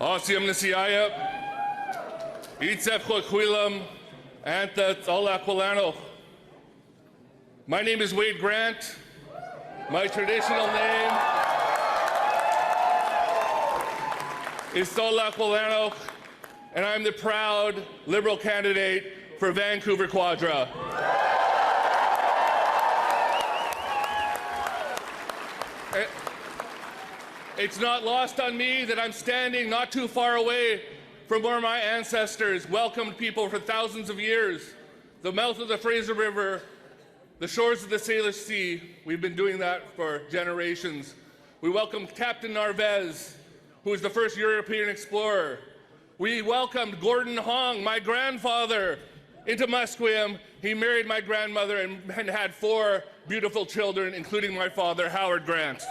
Osim Nasiaya, Itzef Huilam, Anta Aquilano. My name is Wade Grant. My traditional name is Sola Aquilano, and I'm the proud Liberal candidate for Vancouver Quadra. It's not lost on me that I'm standing not too far away from where my ancestors welcomed people for thousands of years. The mouth of the Fraser River, the shores of the Salish Sea. We've been doing that for generations. We welcomed Captain Narvaez, who was the first European explorer. We welcomed Gordon Hong, my grandfather, into Musqueam. He married my grandmother and had 4 beautiful children, including my father, Howard Grant.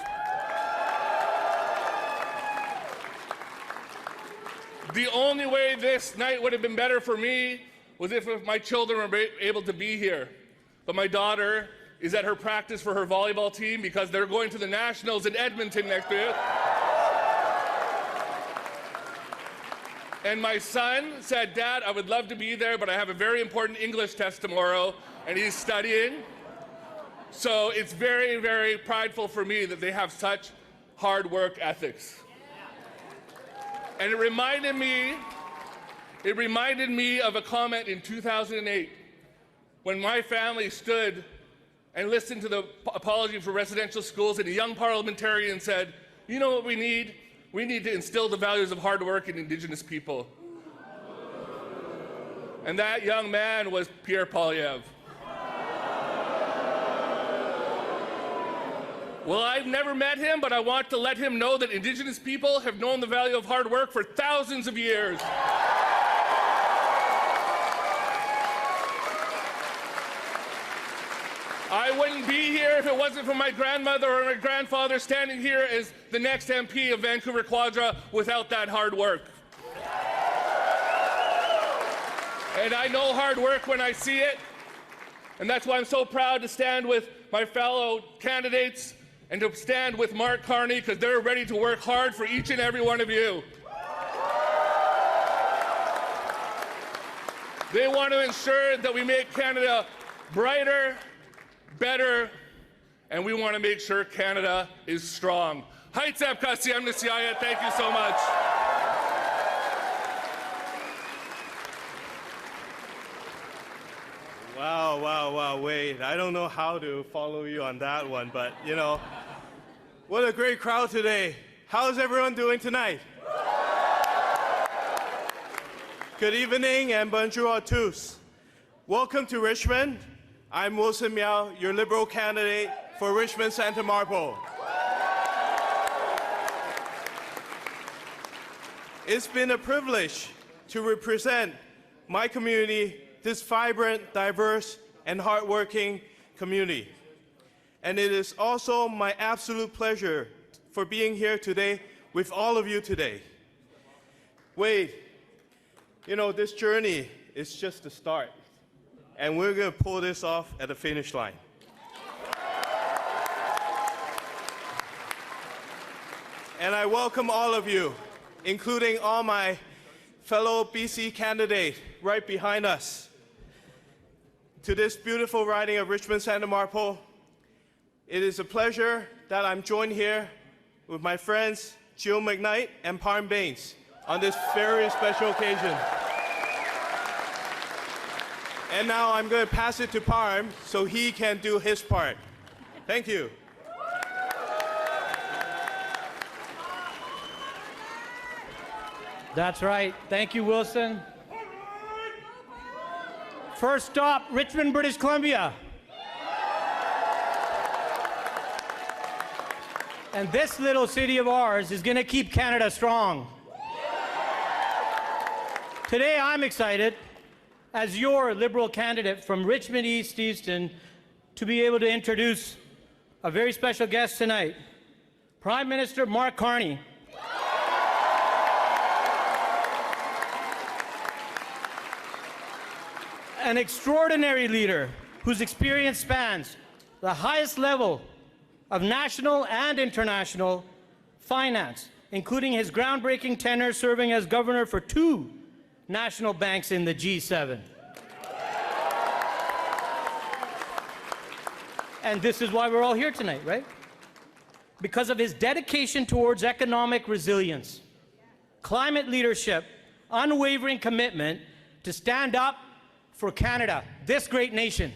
The only way this night would have been better for me was if my children were able to be here. But my daughter is at her practice for her volleyball team because they're going to the Nationals in Edmonton next week. And my son said, "Dad, I would love to be there, but I have a very important English test tomorrow," and he's studying. So it's very, very prideful for me that they have such hard work ethics. And it reminded me of a comment in 2008 when my family stood and listened to the apology for residential schools, and a young parliamentarian said, "You know what we need? We need to instill the values of hard work in Indigenous people." And that young man was Pierre Poilievre. Well, I've never met him, but I want to let him know that Indigenous people have known the value of hard work for thousands of years. I wouldn't be here if it wasn't for my grandmother or my grandfather standing here as the next MP of Vancouver Quadra without that hard work. And I know hard work when I see it, and that's why I'm so proud to stand with my fellow candidates and to stand with Mark Carney, because they're ready to work hard for each and every one of you. They want to ensure that we make Canada brighter, better, and we want to make sure Canada is strong. Thank you so much. Wow, Wade. I don't know how to follow you on that one, but you know, what a great crowd today. How's everyone doing tonight? Good evening and bonjour à tous. Welcome to Richmond. I'm Wilson Miao, your Liberal candidate for Richmond Centre Marpole. It's been a privilege to represent my community, this vibrant, diverse, and hardworking community. And it is also my absolute pleasure for being here today with all of you today. Wade, you know, this journey is just the start, and we're going to pull this off at the finish line. And I welcome all of you, including all my fellow BC candidates right behind us, to this beautiful riding of Richmond Centre Marpole. It is a pleasure that I'm joined here with my friends Jill McKnight and Parm Bains on this very special occasion. And now I'm going to pass it to Parm so he can do his part. Thank you. That's right. Thank you, Wilson. First stop, Richmond, British Columbia. And this little city of ours is going to keep Canada strong. Today, I'm excited, as your Liberal candidate from Richmond East Steveston, to be able to introduce a very special guest tonight, Prime Minister Mark Carney. An extraordinary leader whose experience spans the highest level of national and international finance, including his groundbreaking tenure serving as governor for 2 national banks in the G7. And this is why we're all here tonight, right? Because of his dedication towards economic resilience, climate leadership, unwavering commitment to stand up for Canada, this great nation.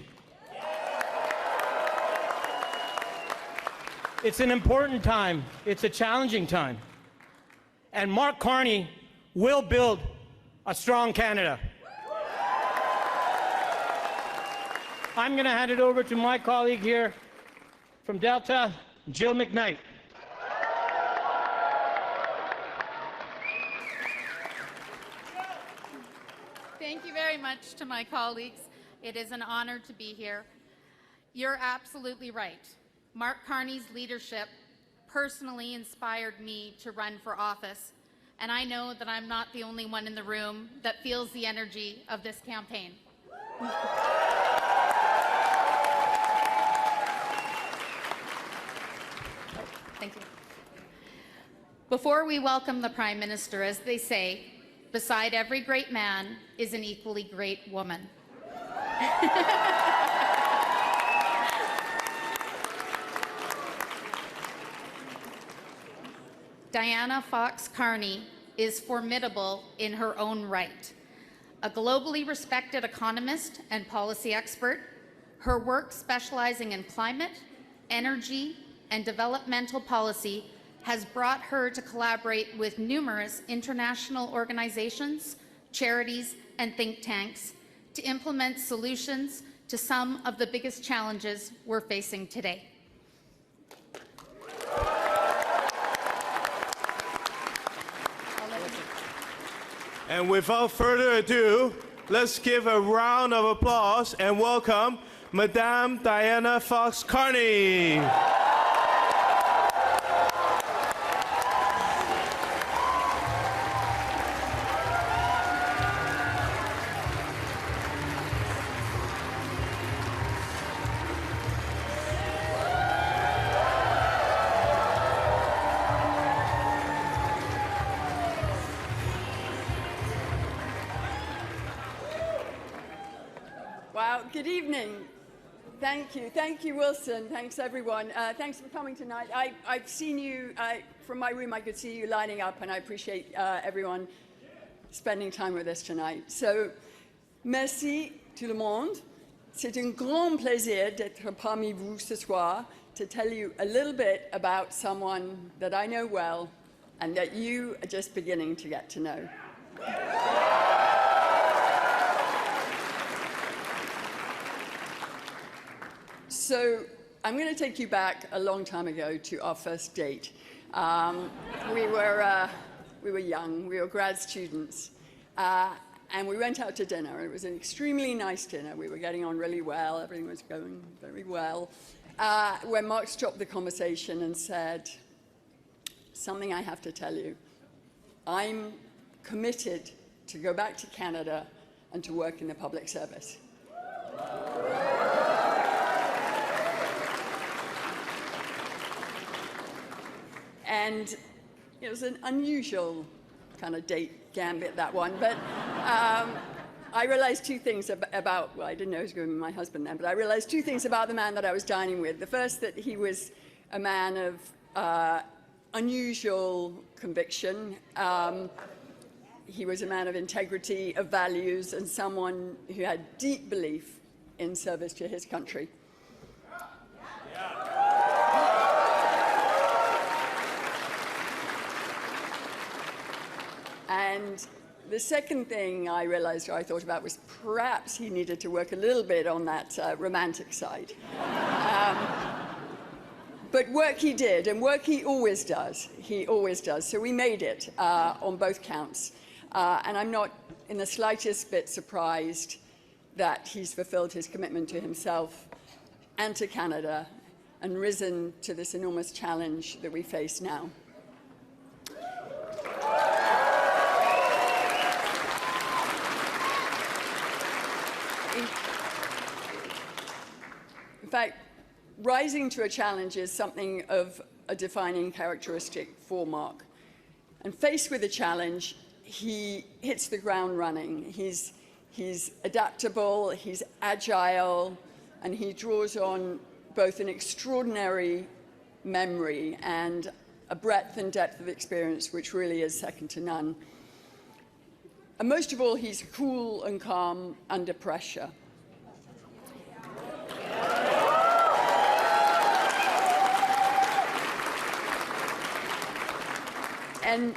It's an important time. It's a challenging time. And Mark Carney will build a strong Canada. I'm going to hand it over to my colleague here from Delta, Jill McKnight. Thank you very much to my colleagues. It is an honor to be here. You're absolutely right. Mark Carney's leadership personally inspired me to run for office, and I know that I'm not the only one in the room that feels the energy of this campaign. Thank you. Before we welcome the Prime Minister, as they say, beside every great man is an equally great woman. Diana Fox Carney is formidable in her own right. A globally respected economist and policy expert, her work specializing in climate, energy, and developmental policy has brought her to collaborate with numerous international organizations, charities, and think tanks to implement solutions to some of the biggest challenges we're facing today. And without further ado, let's give a round of applause and welcome Madame Diana Fox Carney. Wow, good evening. Thank you, Wilson. Thanks, everyone. Thanks for coming tonight. I've seen you, from my room I could see you lining up, and I appreciate everyone spending time with us tonight. So, merci tout le monde. C'est un grand plaisir d'être parmi vous ce soir to tell you a little bit about someone that I know well and that you are just beginning to get to know. So I'm going to take you back a long time ago to our first date. We were young, we were grad students, and we went out to dinner. It was an extremely nice dinner. We were getting on really well, everything was going very well. When Mark stopped the conversation and said, something I have to tell you, I'm committed to go back to Canada and to work in the public service. And it was an unusual kind of date gambit, that one. But I realized 2 things about, well, I didn't know he was going to be my husband then, but I realized 2 things about the man that I was dining with. The first, that he was a man of unusual conviction. He was a man of integrity, of values, and someone who had deep belief in service to his country. And the second thing I realized, or I thought about, was perhaps he needed to work a little bit on that romantic side. But work he did, and work he always does. He always does. So we made it on both counts. And I'm not in the slightest bit surprised that he's fulfilled his commitment to himself and to Canada and risen to this enormous challenge that we face now. In fact, rising to a challenge is something of a defining characteristic for Mark. And faced with a challenge, he hits the ground running. He's adaptable, he's agile, and he draws on both an extraordinary memory and a breadth and depth of experience which really is second to none. And most of all, he's cool and calm under pressure. And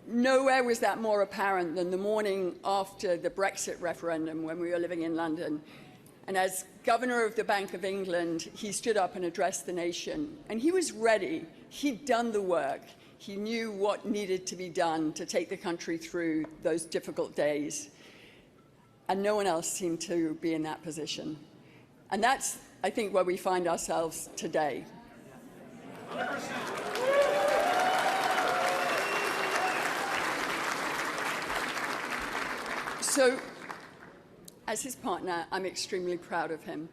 nowhere was that more apparent than the morning after the Brexit referendum when we were living in London. And as Governor of the Bank of England, he stood up and addressed the nation. And he was ready. He'd done the work. He knew what needed to be done to take the country through those difficult days. And no one else seemed to be in that position. And that's, I think, where we find ourselves today. So, as his partner, I'm extremely proud of him.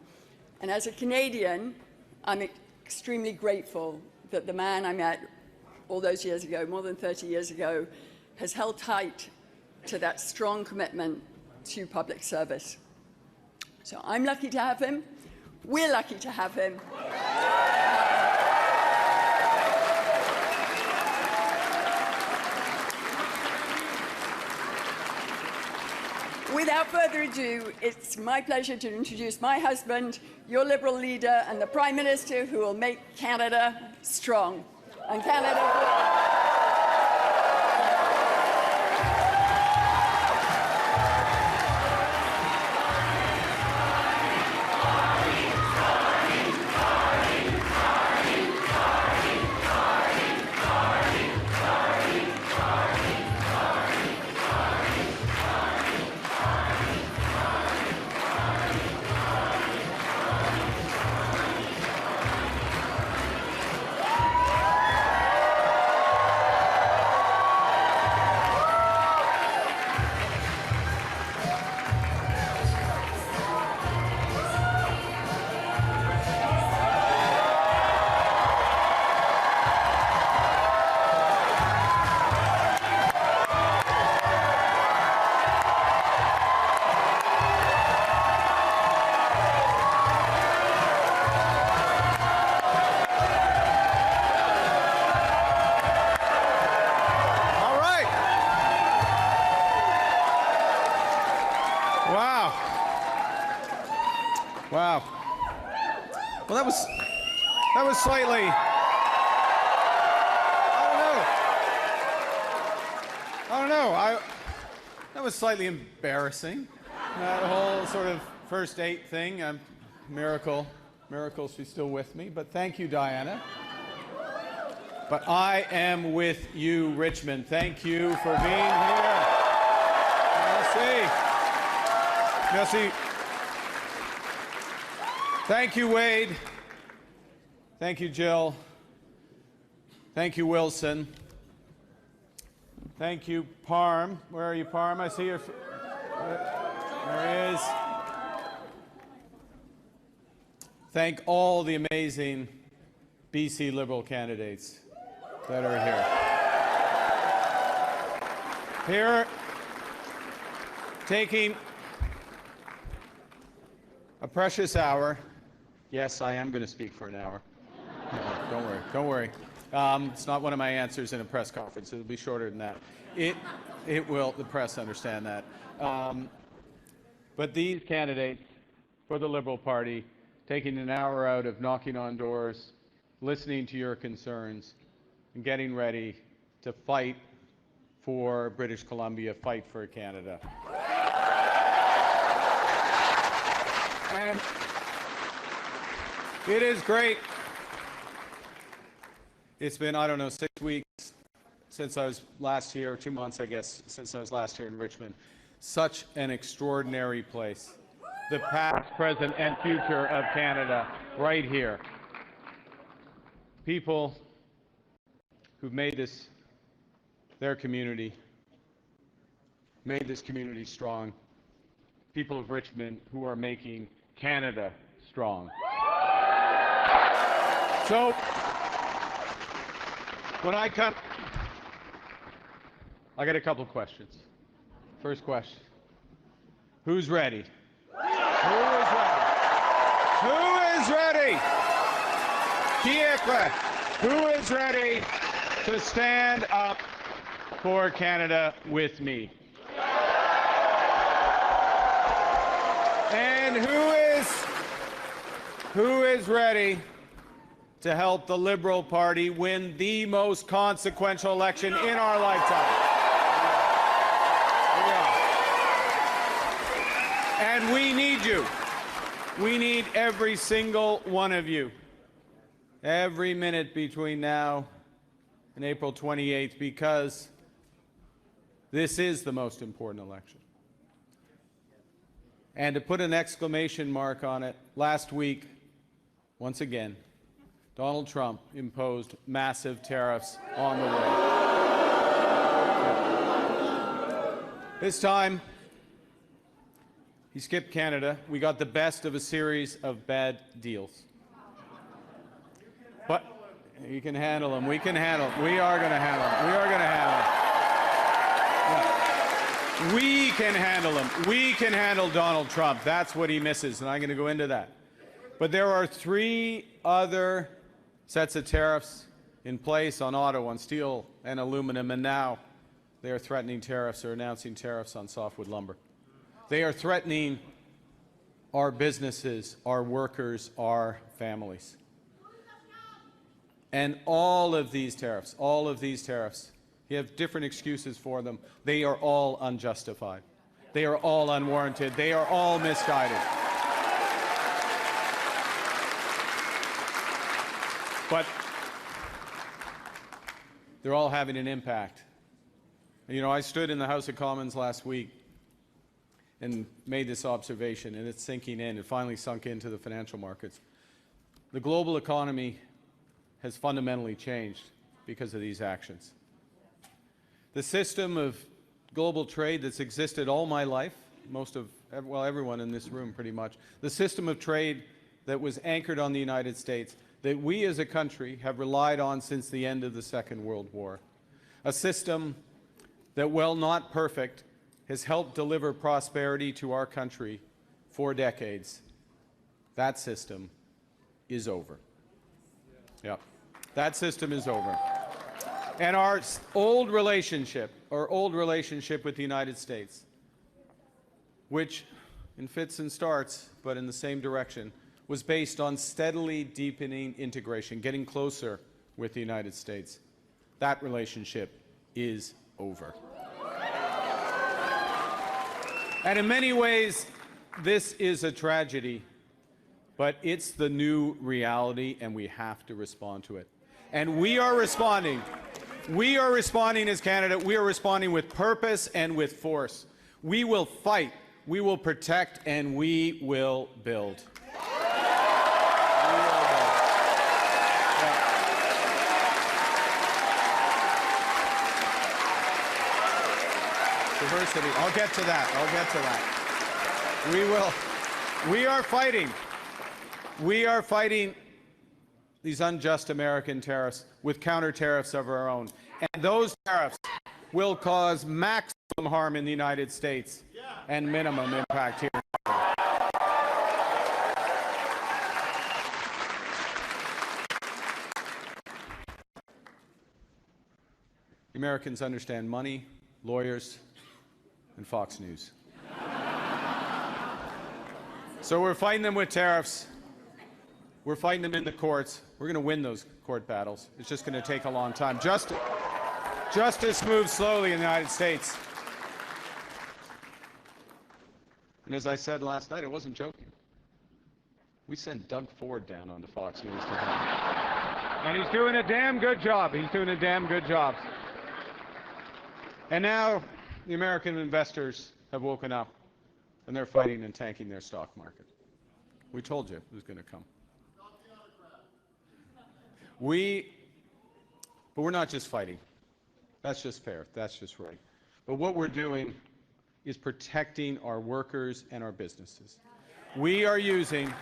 And as a Canadian, I'm extremely grateful that the man I met all those years ago, more than 30 years ago, has held tight to that strong commitment to public service. So I'm lucky to have him. We're lucky to have him. Without further ado, it's my pleasure to introduce my husband, your Liberal leader, and the Prime Minister who will make Canada strong. And Canada Wow. Well, that was slightly, I don't know. That was slightly embarrassing. That whole sort of first date thing. Miracle she's still with me. But thank you, Diana. But I am with you, Richmond. Thank you for being here. Merci. Merci. Thank you, Wade. Thank you, Jill. Thank you, Wilson. Thank you, Parm. Where are you, Parm? I see your... There he is. Thank all the amazing BC Liberal candidates that are here. Here, taking a precious hour. Yes, I am going to speak for an hour. No, don't worry. It's not one of my answers in a press conference. It'll be shorter than that. It will. The press understand that. But these candidates for the Liberal Party, taking an hour out of knocking on doors, listening to your concerns, and getting ready to fight for British Columbia, fight for Canada. And it is great. It's been, I don't know, 6 weeks since I was last here, 2 months, I guess, since I was last here in Richmond. Such an extraordinary place. The past, present, and future of Canada, right here. People who've made this their community, made this community strong. People of Richmond who are making Canada strong. So, when I I got a couple of questions. First question. Who's ready? Who is ready? Who is ready? Qui est prêt? Who is ready to stand up for Canada with me? And who is ready to help the Liberal Party win the most consequential election in our lifetime? Here we are. And we need you. We need every single one of you. Every minute between now and April 28th, because this is the most important election. And to put an exclamation mark on it, last week, once again, Donald Trump imposed massive tariffs on the way. This time, he skipped Canada. We got the best of a series of bad deals. But you can handle them. We can handle them. We are going to handle them. We are going to handle them. Yeah. We can handle them. We can handle Donald Trump. That's what he misses, and I'm going to go into that. But there are 3 other sets of tariffs in place on auto, on steel and aluminum, and now they are threatening tariffs or announcing tariffs on softwood lumber. They are threatening our businesses, our workers, our families. And all of these tariffs, you have different excuses for them. They are all unjustified. They are all unwarranted. They are all misguided. But they're all having an impact. You know, I stood in the House of Commons last week and made this observation, and it's sinking in. It finally sunk into the financial markets. The global economy has fundamentally changed because of these actions. The system of global trade that's existed all my life, everyone in this room pretty much, the system of trade that was anchored on the United States, that we as a country have relied on since the end of the Second World War. A system that, while not perfect, has helped deliver prosperity to our country for decades. That system is over. Yep. That system is over. And our old relationship with the United States, which in fits and starts, but in the same direction, was based on steadily deepening integration, getting closer with the United States. That relationship is over. And in many ways, this is a tragedy, but it's the new reality, and we have to respond to it. And we are responding. We are responding as Canada. We are responding with purpose and with force. We will fight, we will protect, and we will build. Diversity. I'll get to that. We are fighting. We are fighting these unjust American tariffs with counter tariffs of our own. And those tariffs will cause maximum harm in the United States and minimum impact here. Americans understand money, lawyers, and Fox News. So we're fighting them with tariffs. We're fighting them in the courts. We're going to win those court battles. It's just going to take a long time. Justice moves slowly in the United States. And as I said last night, I wasn't joking. We sent Doug Ford down onto Fox News to help. And he's doing a damn good job. And now the American investors have woken up, and they're fighting and tanking their stock market. We told you it was going to come. But we're not just fighting. That's just fair. That's just right. But what we're doing is protecting our workers and our businesses. We're using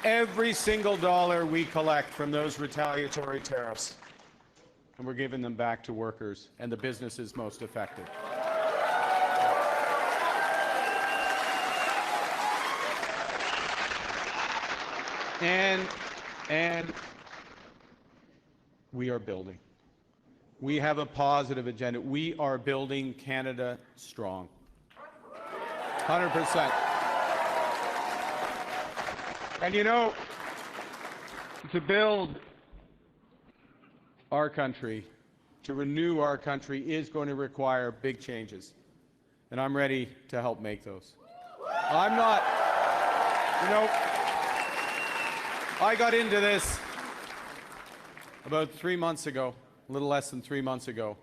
every single dollar we collect from those retaliatory tariffs. and we're giving them back to workers and the businesses most affected. And we are building. We have a positive agenda. We are building Canada strong. 100%. And you know, to build our country, to renew our country is going to require big changes. And I'm ready to help make those. I'm not, you know, I got into this about 3 months ago, a little less than 3 months ago.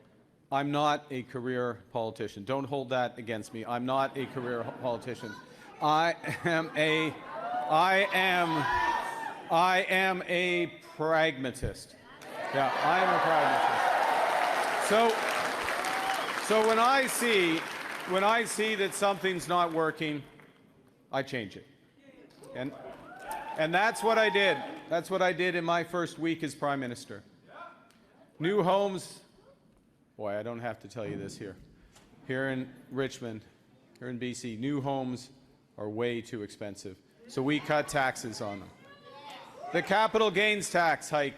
I'm not a career politician. Don't hold that against me. I'm not a career politician. I am a pragmatist. Yeah, I am a pragmatist. So when I see that something's not working, I change it. And that's what I did. That's what I did in my first week as Prime Minister. New homes, boy, I don't have to tell you this here. Here in Richmond, here in BC, new homes are way too expensive. So we cut taxes on them. The capital gains tax hike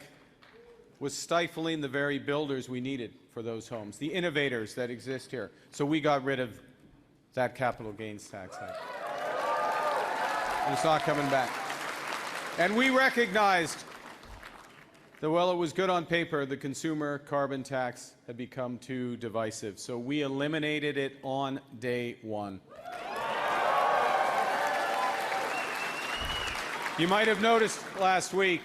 was stifling the very builders we needed for those homes, the innovators that exist here. So we got rid of that capital gains tax hike. And it's not coming back. And we recognized that while it was good on paper, the consumer carbon tax had become too divisive. So we eliminated it on day one. You might have noticed last week,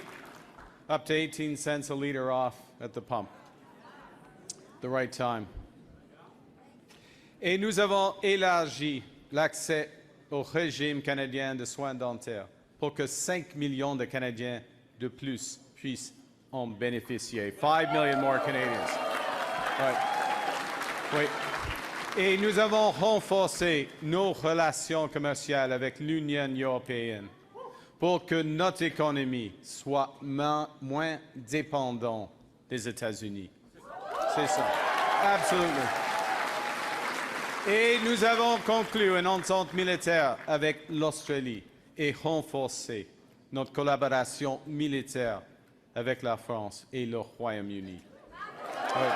up to 18 cents a litre off at the pump. The right time. Et nous avons élargi l'accès au régime canadien de soins dentaires pour que 5 millions de Canadiens de plus puissent en bénéficier. 5 million more Canadians. Right. Oui. Et nous avons renforcé nos relations commerciales avec l'Union européenne pour que notre économie soit moins dépendante des États-Unis. C'est ça. Absolument. Et nous avons conclu une entente militaire avec l'Australie et renforcé notre collaboration militaire avec la France et le Royaume-Uni. Oui.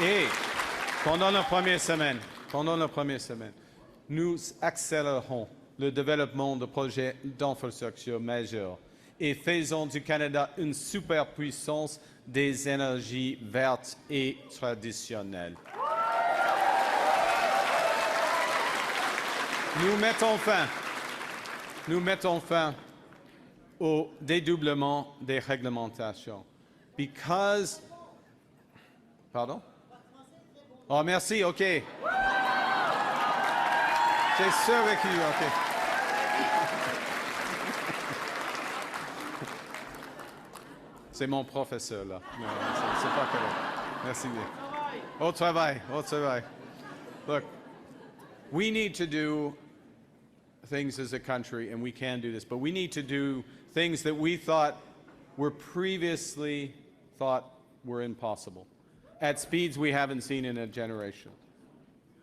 Et pendant la première semaine, nous accélérons le développement de projets d'infrastructure majeurs et faisons du Canada une superpuissance des énergies vertes et traditionnelles. Nous mettons fin au dédoublement des réglementations. Because... Pardon? Oh, merci, OK. J'ai survécu, OK. C'est mon professeur, là. Non, c'est pas correct. Merci bien. Au travail. Look, we need to do things as a country, and we can do this, but we need to do things that we previously thought were impossible, at speeds we haven't seen in a generation.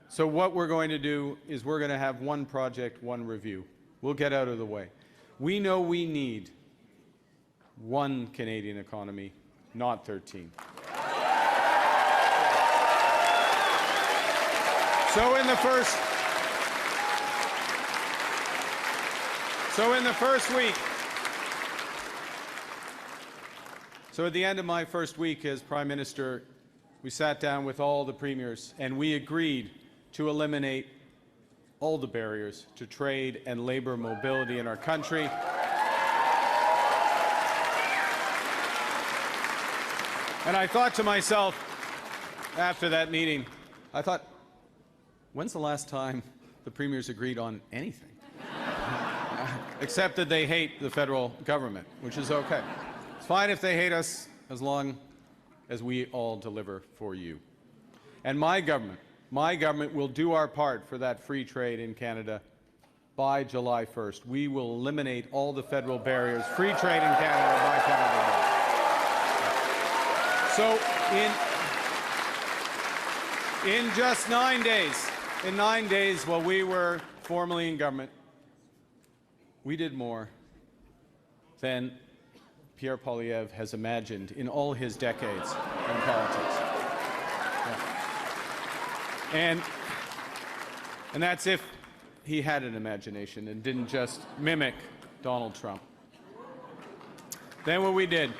So what we're going to do is we're going to have one project, one review. We'll get out of the way. We know we need one Canadian economy, not 13. So in the first week, so at the end of my first week as Prime Minister, we sat down with all the premiers and we agreed to eliminate all the barriers to trade and labor mobility in our country. And I thought to myself, after that meeting, I thought, when's the last time the premiers agreed on anything? Except that they hate the federal government, which is okay. It's fine if they hate us as long as we all deliver for you. And my government will do our part for that free trade in Canada by July 1st. We will eliminate all the federal barriers. Free trade in Canada by Canada Day. So in just 9 days, while we were formally in government, we did more than Pierre Poilievre has imagined in all his decades in politics. Yeah. And that's if he had an imagination and didn't just mimic Donald Trump. Then what we did,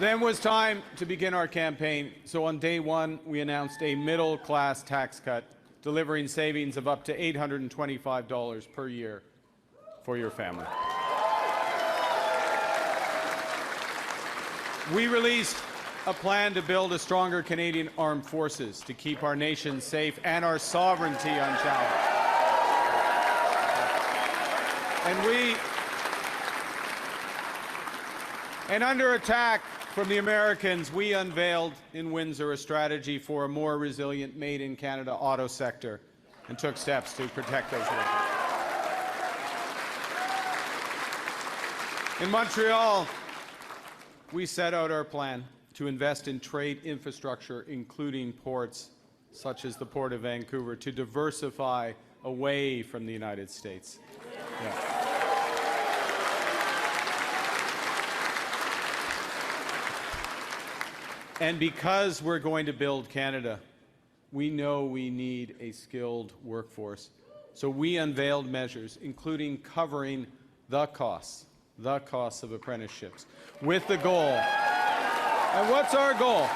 then was time to begin our campaign. So on day one, we announced a middle-class tax cut, delivering savings of up to $825 per year for your family. We released a plan to build a stronger Canadian armed forces to keep our nation safe and our sovereignty unchallenged. And under attack from the Americans, we unveiled in Windsor a strategy for a more resilient made-in-Canada auto sector and took steps to protect those workers. In Montreal, we set out our plan to invest in trade infrastructure, including ports such as the Port of Vancouver, to diversify away from the United States. Yeah. And because we're going to build Canada, we know we need a skilled workforce. So we unveiled measures, including covering the costs of apprenticeships, with the goal. And what's our goal?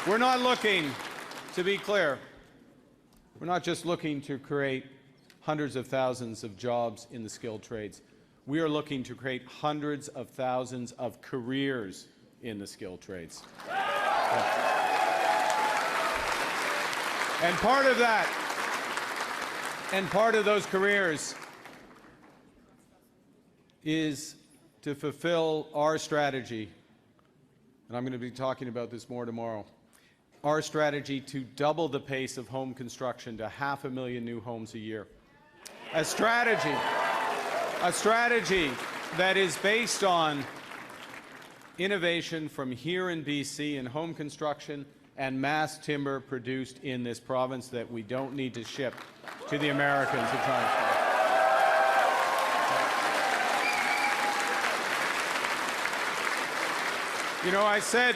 We're not looking, to be clear, we're not just looking to create hundreds of thousands of jobs in the skilled trades. We are looking to create hundreds of thousands of careers in the skilled trades. And part of that, and part of those careers is to fulfill our strategy, and I'm going to be talking about this more tomorrow, our strategy to double the pace of home construction to 500,000 new homes a year. A strategy that is based on innovation from here in BC in home construction and mass timber produced in this province that we don't need to ship to the Americans to try and find. You know, I said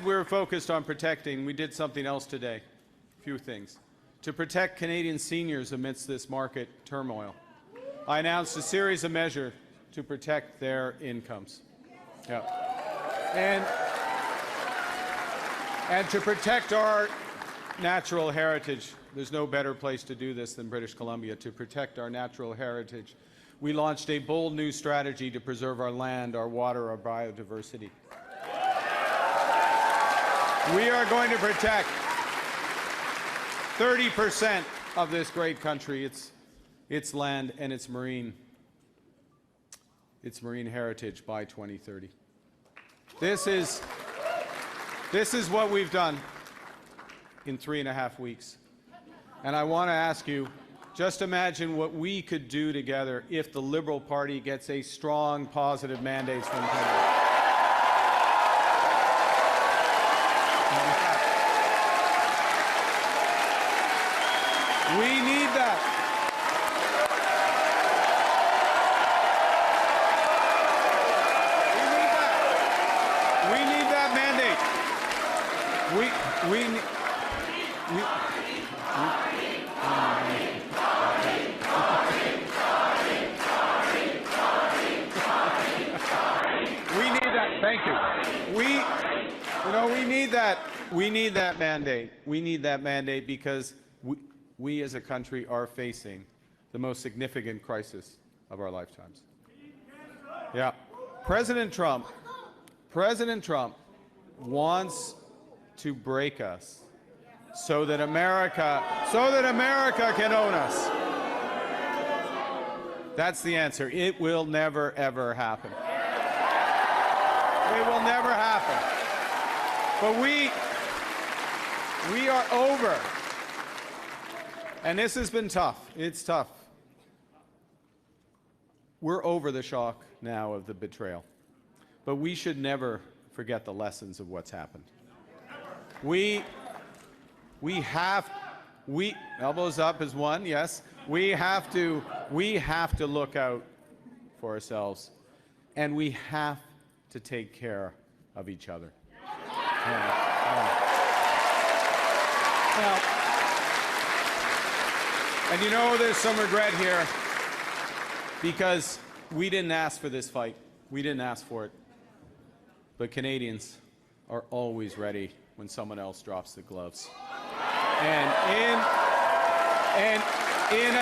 we were focused on protecting. We did something else today, a few things. To protect Canadian seniors amidst this market turmoil, I announced a series of measures to protect their incomes. Yeah. And to protect our natural heritage. There's no better place to do this than British Columbia. To protect our natural heritage, we launched a bold new strategy to preserve our land, our water, our biodiversity. We are going to protect 30% of this great country, its land and its marine heritage by 2030. This is what we've done in 3.5 weeks. And I want to ask you, just imagine what we could do together if the Liberal Party gets a strong, positive mandate from Canada. We need that. We need that mandate. We need that. Thank you. We need that. We need that mandate. We need that mandate because we as a country are facing the most significant crisis of our lifetimes. Yeah. President Trump wants to break us so that America can own us. That's the answer. It will never, ever happen. It will never happen. But we are over. And this has been tough. It's tough. We're over the shock now of the betrayal. But we should never forget the lessons of what's happened. Elbows up is one, yes. We have to look out for ourselves, and we have to take care of each other. Now, and you know, there's some regret here because we didn't ask for this fight. We didn't ask for it. But Canadians are always ready when someone else drops the gloves. And in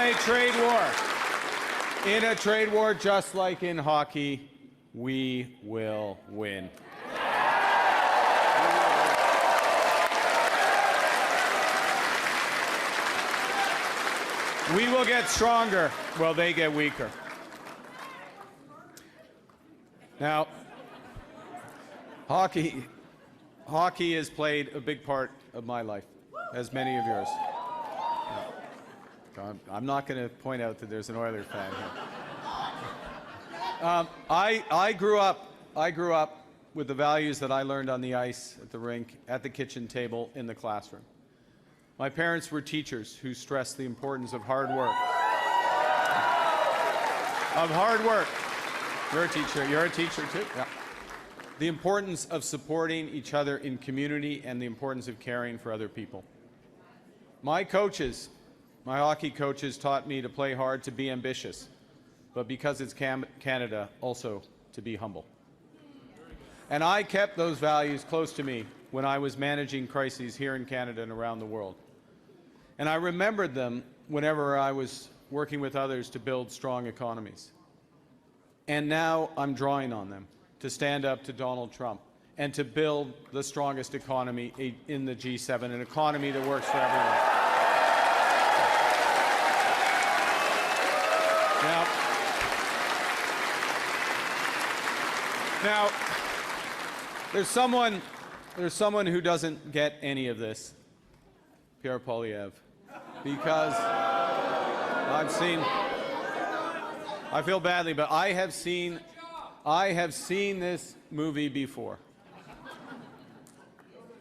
a trade war, just like in hockey, we will win. We will get stronger while they get weaker. Now, hockey has played a big part of my life, as many of yours. I'm not going to point out that there's an Oilers fan here. I grew up with the values that I learned on the ice, at the rink, at the kitchen table, in the classroom. My parents were teachers who stressed the importance of hard work. You're a teacher. You're a teacher too. Yeah. The importance of supporting each other in community and the importance of caring for other people. My hockey coaches taught me to play hard, to be ambitious, but because it's Canada, also to be humble. And I kept those values close to me when I was managing crises here in Canada and around the world. And I remembered them whenever I was working with others to build strong economies. And now I'm drawing on them to stand up to Donald Trump and to build the strongest economy in the G7, an economy that works for everyone. Now, there's someone who doesn't get any of this, Pierre Poilievre, because I feel badly, but I have seen this movie before.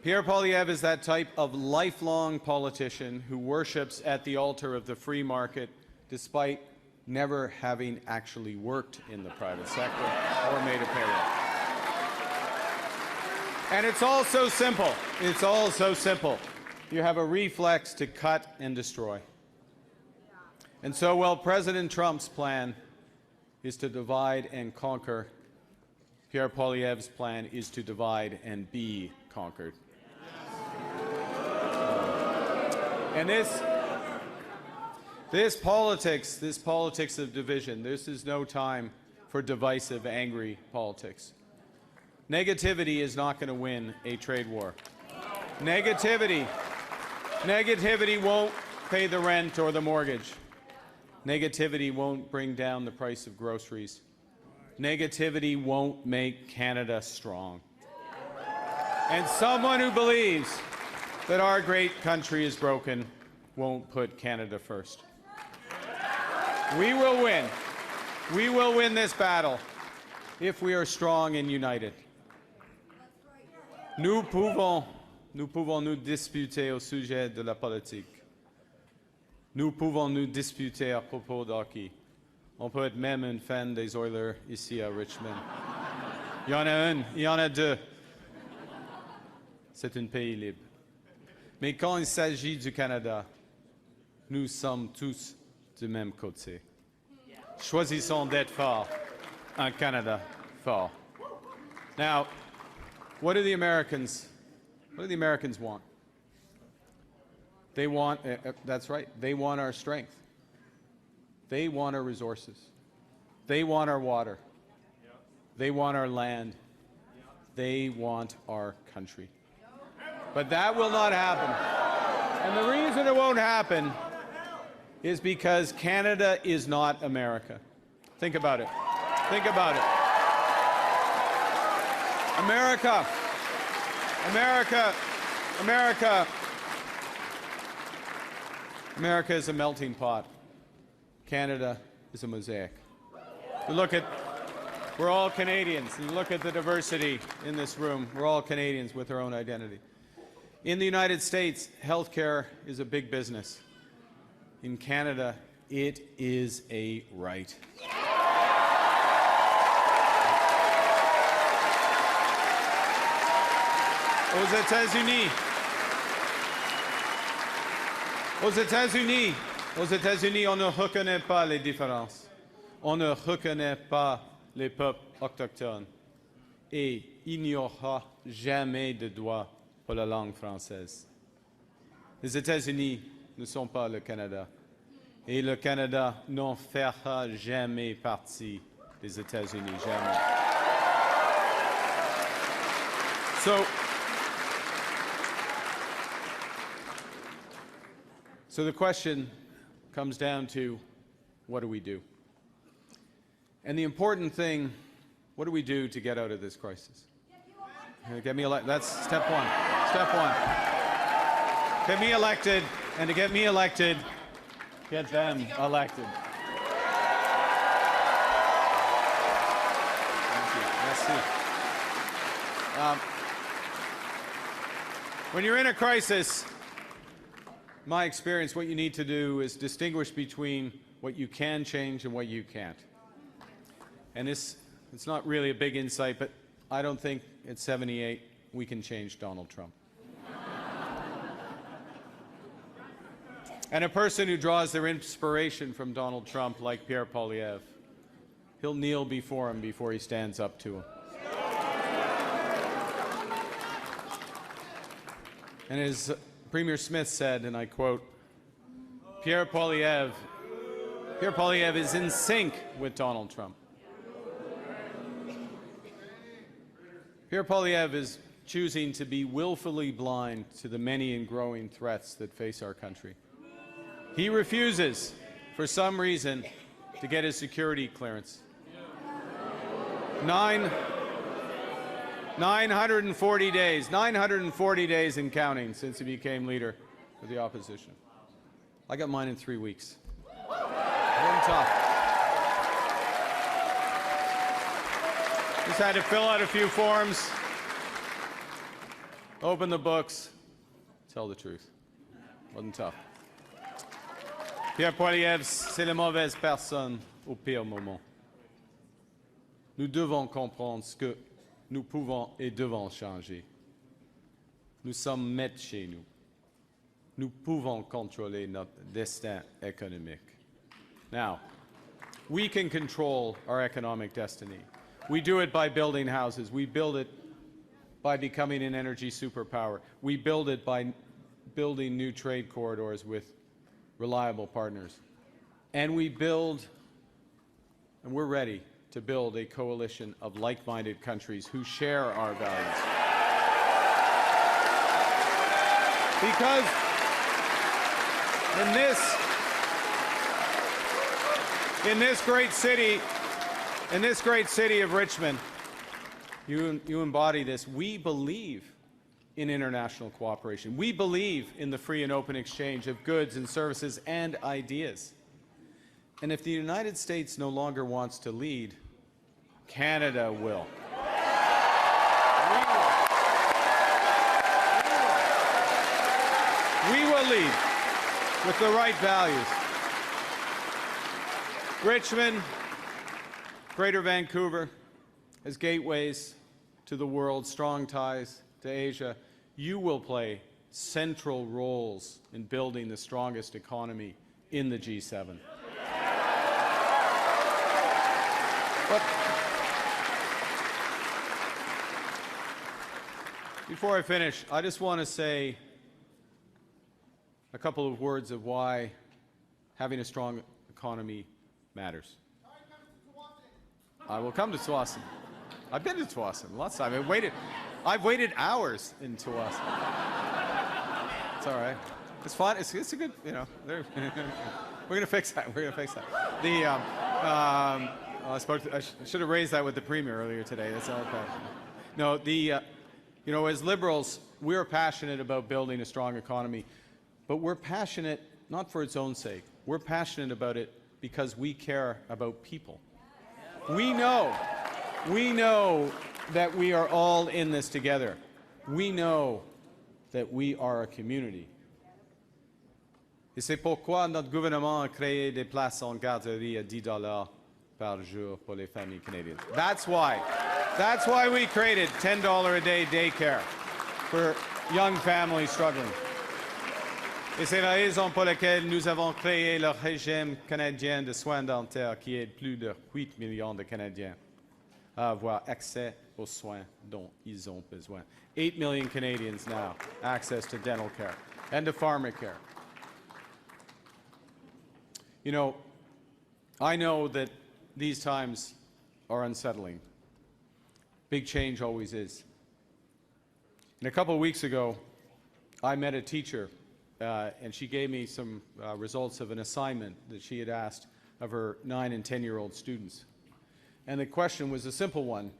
Pierre Poilievre is that type of lifelong politician who worships at the altar of the free market despite never having actually worked in the private sector or made a payroll. And it's all so simple. It's all so simple. You have a reflex to cut and destroy. And so while President Trump's plan is to divide and conquer, Pierre Poilievre's plan is to divide and be conquered. And this politics of division, this is no time for divisive, angry politics. Negativity is not going to win a trade war. Negativity won't pay the rent or the mortgage. Negativity won't bring down the price of groceries. Negativity won't make Canada strong. And someone who believes that our great country is broken won't put Canada first. We will win. We will win this battle if we are strong and united. Nous pouvons nous disputer au sujet de la politique. Nous pouvons nous disputer à propos de hockey. On peut être même un fan des Oilers ici à Richmond. Il y en a un, il y en a deux. C'est un pays libre. Mais quand il s'agit du Canada, nous sommes tous du même côté. Choisissons d'être forts, un Canada fort. Now, what do the Americans want? They want, that's right, they want our strength. They want our resources. They want our water. They want our land. They want our country. But that will not happen. And the reason it won't happen is because Canada is not America. Think about it. Think about it. America is a melting pot. Canada is a mosaic. You look at We're all Canadians. And look at the diversity in this room. We're all Canadians with our own identity. In the United States, healthcare is a big business. In Canada, it is a right. Aux États-Unis, on ne reconnaît pas les différences. On ne reconnaît pas les peuples autochtones. Et il n'y aura jamais de droit pour la langue française. Les États-Unis ne sont pas le Canada. Et le Canada n'en fera jamais partie des États-Unis, jamais. So the question comes down to, what do we do? And the important thing, what do we do to get out of this crisis? Get me elected. That's step one. Step one. Get me elected, and to get me elected, get them elected. Thank you. Merci. When you're in a crisis, my experience, what you need to do is distinguish between what you can change and what you can't. And it's not really a big insight, but I don't think at 78 we can change Donald Trump. And a person who draws their inspiration from Donald Trump, like Pierre Poilievre, he'll kneel before him before he stands up to him. And as Premier Smith said, and I quote, Pierre Poilievre is in sync with Donald Trump. Pierre Poilievre is choosing to be willfully blind to the many and growing threats that face our country. He refuses, for some reason, to get his security clearance. 940 days and counting since he became leader of the opposition. I got mine in 3 weeks. Wasn't tough. Just had to fill out a few forms, open the books, tell the truth. Wasn't tough. Pierre Poilievre, c'est la mauvaise personne au pire moment. Nous devons comprendre ce que nous pouvons et devons changer. Nous sommes maîtres chez nous. Nous pouvons contrôler notre destin économique. Now, we can control our economic destiny. We do it by building houses. We build it by becoming an energy superpower. We build it by building new trade corridors with reliable partners. And we build, and we're ready to build a coalition of like-minded countries who share our values. Because in this great city of Richmond, you embody this. We believe in international cooperation. We believe in the free and open exchange of goods and services and ideas. And if the United States no longer wants to lead, Canada will. We will lead with the right values. Richmond, Greater Vancouver, as gateways to the world, strong ties to Asia, you will play central roles in building the strongest economy in the G7. But before I finish, I just want to say a couple of words of why having a strong economy matters. I will come to Tsawwassen. I've been to Tsawwassen lots of time. I've waited hours in Tsawwassen. It's all right. It's fun. It's a good, you know. We're gonna fix that. We're gonna fix that. I should have raised that with the Premier earlier today. That's all okay. No, you know, as Liberals, we're passionate about building a strong economy, but we're passionate not for its own sake. We're passionate about it because we care about people. We know We know that we are all in this together. We know that we are a community. Et c'est pourquoi notre gouvernement a créé des places en garderie à $10 par jour pour les familles canadiennes. That's why we created $10 a day daycare for young families struggling. Et c'est la raison pour laquelle nous avons créé le régime canadien de soins dentaires qui aide plus de 8 millions de Canadiens à avoir accès aux soins dont ils ont besoin. 8 million Canadians now access to dental care and to pharmacare. You know, I know that these times are unsettling. Big change always is. And a couple of weeks ago, I met a teacher, and she gave me some results of an assignment that she had asked of her 9- and 10-year-old students. And the question was a simple one: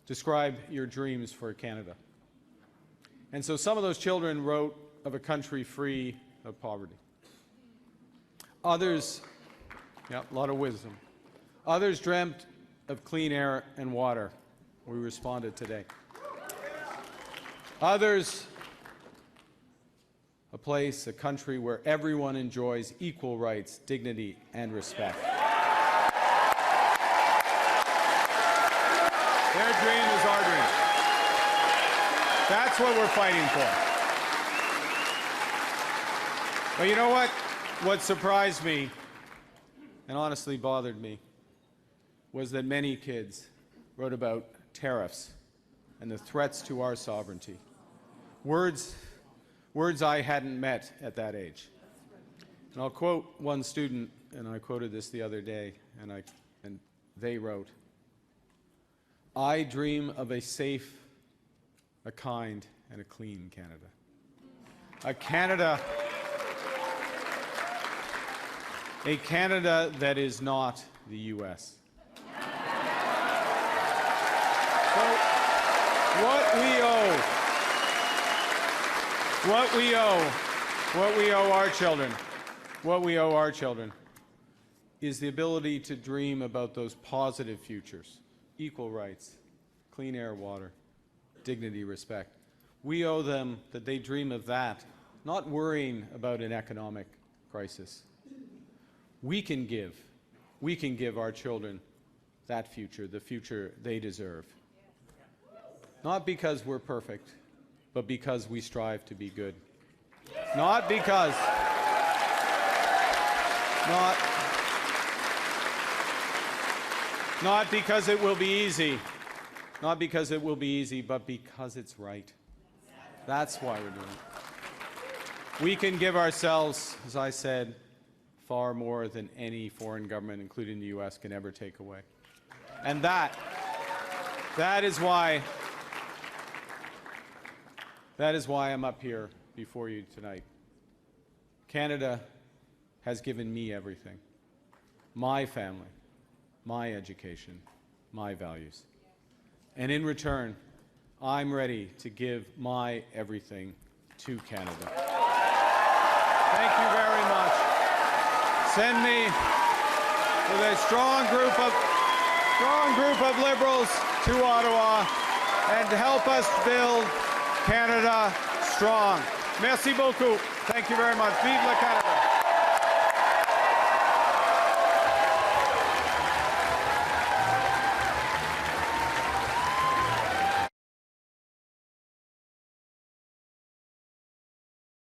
describe your dreams for Canada. And so some of those children wrote of a country free of poverty. Others, yeah, a lot of wisdom. Others dreamt of clean air and water. We responded today. Others, a place, a country where everyone enjoys equal rights, dignity, and respect. Their dream is our dream. That's what we're fighting for. But you know what? What surprised me, and honestly bothered me, was that many kids wrote about tariffs and the threats to our sovereignty. Words I hadn't met at that age. And I'll quote one student, and I quoted this the other day, and they wrote, "I dream of a safe, a kind, and a clean Canada. A Canada that is not the U.S." So what we owe our children is the ability to dream about those positive futures: equal rights, clean air, water, dignity, respect. We owe them that they dream of that, not worrying about an economic crisis. We can give our children that future, the future they deserve. Not because we're perfect, but because we strive to be good. Not because it will be easy. Not because it will be easy, but because it's right. That's why we're doing it. We can give ourselves, as I said, far more than any foreign government, including the U.S., can ever take away. And that is why I'm up here before you tonight. Canada has given me everything: my family, my education, my values. And in return, I'm ready to give my everything to Canada. Thank you very much. Send me with a strong group of Liberals to Ottawa and help us build Canada strong. Merci beaucoup. Thank you very much. Vive le Canada.